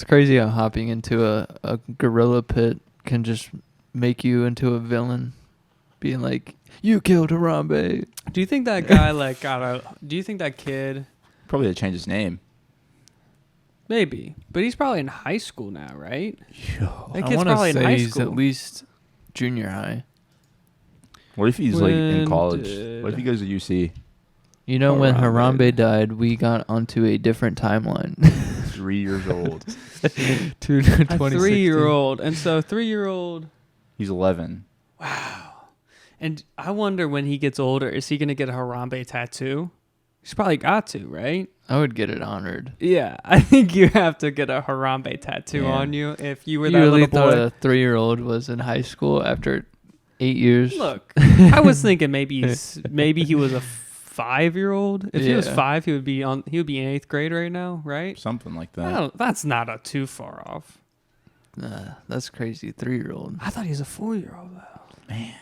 It's crazy how hopping into a gorilla pit can just make you into a villain. Being like, you killed Harambe. Do you think that guy do you think that kid? Probably had to change his name. Maybe, but he's probably in high school now, right? Yo. That I kid's want to probably in say high he's school. at least junior high. What if he's like in When college? did- What if he goes to UC? You know, when Harambe. Harambe died, we got onto a different timeline. 3 years old. to A 2016. 3-year-old, and so 3-year-old. He's 11. Wow. And I wonder when he gets older, is he gonna get a Harambe tattoo? He's probably got to, right? I would get it honored. Yeah, I think you have to get a Harambe tattoo Yeah. on you if you were You that really little thought boy. a 3-year-old was in high school after 8 years? Look, I was thinking maybe he was a 5-year-old. If he was Yeah. 5, he would be in 8th grade right now, right? Something like I that. don't, that's not too far off. Nah, that's crazy. 3-year-old. I thought he was a 4-year-old though. Man.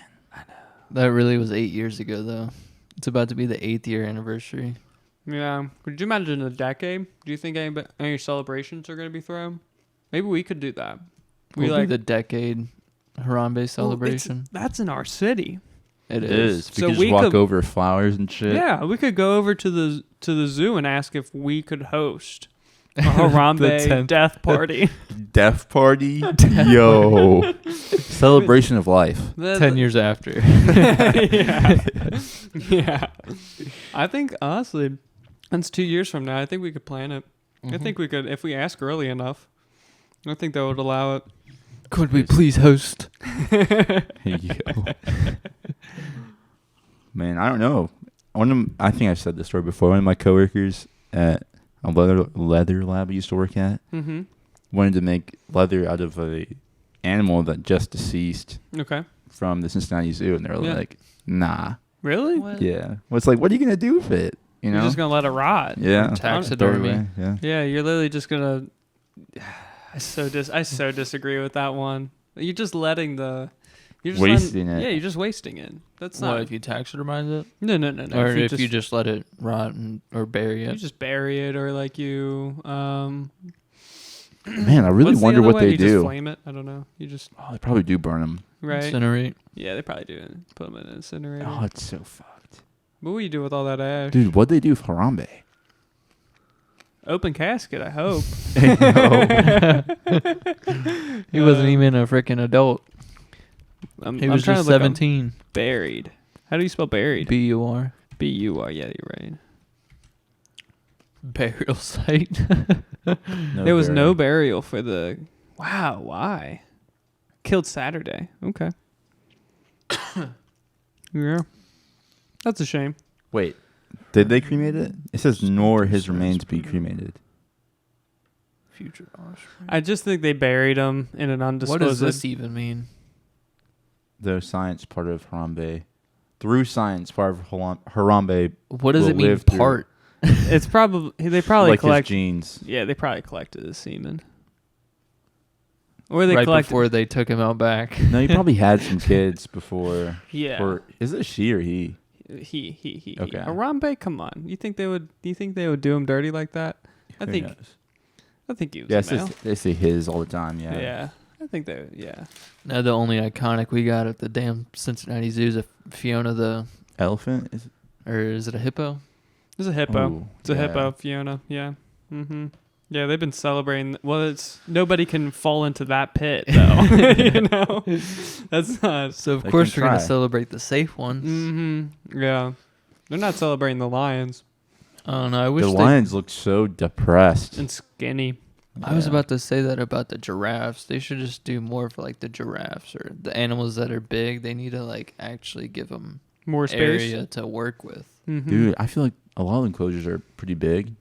That really was 8 years ago, though. It's about to be the 8th year anniversary. Yeah. Could you imagine a decade? Do you think any celebrations are going to be thrown? Maybe we could do that. Will be the decade Harambe celebration. That's in our city. It It is. is. We So could we just walk could- over flowers and shit. Yeah, we could go over to the zoo and ask if we could host a Harambe 10th. death party. Death party. Yo. Celebration of life. 10 years after. yeah. Yeah. I think, honestly, that's 2 years from now. I think we could plan it. I think we could, if we ask early enough. I think that would allow it. Could we please host? Yo. Man, I don't know. I think I've said this story before. One of my coworkers at a leather lab I used to work at Mm-hmm. wanted to make leather out of a animal that just deceased Okay. from the Cincinnati Zoo, and they were Yeah. like, "Nah, Really? What? yeah." Well, it's like, what are you gonna do with it? You know? You're just going to let it rot. yeah. Throw it Taxidermy. away, Yeah. Yeah, you're literally just gonna. I so disagree with that one. You're just letting the. You're just Wasting it. Yeah, you're just wasting it. That's What, not. if you taxidermize it? No. Or if you just let it rot or bury you it? just bury it, or like you. Man, I really what's the wonder other what way? they You do. Just flame it. I don't know. You just Oh, they probably do burn them. right. Incinerate? Yeah, they probably do. Put them in an incinerator. Oh, it's so fucked. What will you do with all that ash? Dude, what'd they do with Harambe? Open casket. I hope. He wasn't even a freaking adult. I'm He was trying just to look up 17. buried. How do you spell buried? B-U-R. B-U-R. Yeah, you're right. Burial site. There was no burial for the. Wow, why? Killed Saturday. Okay. Yeah. That's a shame. Wait, did they cremate it? It says, nor his remains be cremated. Future offspring. I just think they buried him in an undisclosed. What does this even mean? The science part of Harambe. Through science part of Harambe. What does will it mean, live through- part? It's probably they probably like collect. his genes. Yeah, they probably collected his semen. Or they Right collected. before they took him out back. No, he probably had some kids before. Yeah. Or is it she or he? He. Okay. Harambe, come on. You think they would? Do you think they would do him dirty like that? I Who think. knows? I think he was. Yeah, a it's male. just, they say his all the time. Yeah. Yeah. I think they. Yeah. Now the only iconic we got at the damn Cincinnati Zoo is a Fiona the, Elephant is. or is it a hippo? It's a hippo. Ooh, It's a yeah. hippo, Fiona. Yeah. Mm-hmm. Yeah, they've been celebrating. Well, it's nobody can fall into that pit though. You know, that's not. So of They course can we're gonna try. celebrate the safe ones. Mm-hmm. Yeah, they're not celebrating the lions I don't know. I wish The they- lions look so depressed. and skinny. I was Yeah. about to say that about the giraffes. They should just do more for like the giraffes or the animals that are big. They need to like actually give them More space. area to work with. Mm-hmm. Dude, I feel like a lot of enclosures are pretty big.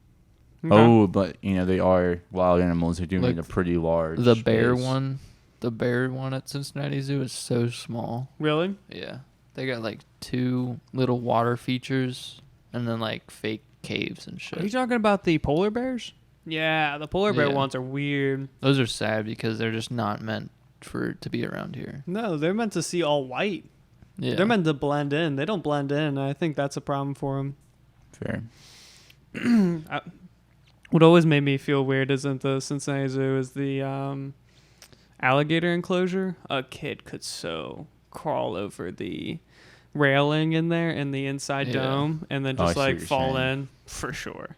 Okay. Oh, but they are wild animals. They do Like need a pretty large. The bear space. the bear one at Cincinnati Zoo is so small. Really? Yeah, they got like 2 little water features and then like fake caves and Are you shit. talking about the polar bears? Yeah, the polar bear Yeah. ones are weird. Those are sad because they're just not meant to be around here. No, they're meant to see all white. Yeah, They're meant to blend in. They don't blend in. I think that's a problem for them. Fair. What always made me feel weird isn't the Cincinnati Zoo, is the alligator enclosure. A kid could so crawl over the railing in there in the inside dome and then Oh, I just see what like you're fall saying. in for sure.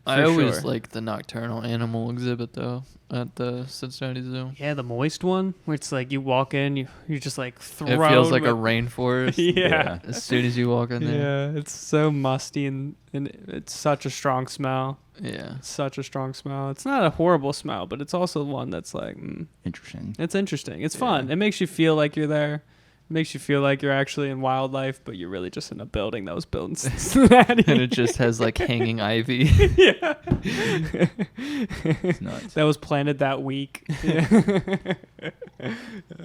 I For always sure. like the nocturnal animal exhibit though at the Cincinnati Zoo. Yeah, the moist one where it's like you walk in, you just like throw. It feels like a rainforest. Yeah. As soon as you walk in there. Yeah, it's so musty and it's such a strong smell. Yeah. Such a strong smell. It's not a horrible smell, but it's also one that's like, Interesting. it's interesting. It's Yeah. fun. It makes you feel like you're there. It makes you feel like you're actually in wildlife, but you're really just in a building that was built in Cincinnati. And it just has like hanging ivy. Yeah. It's nuts. That was planted that week.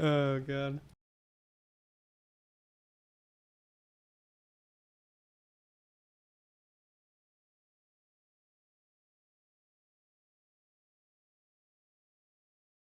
Oh, God.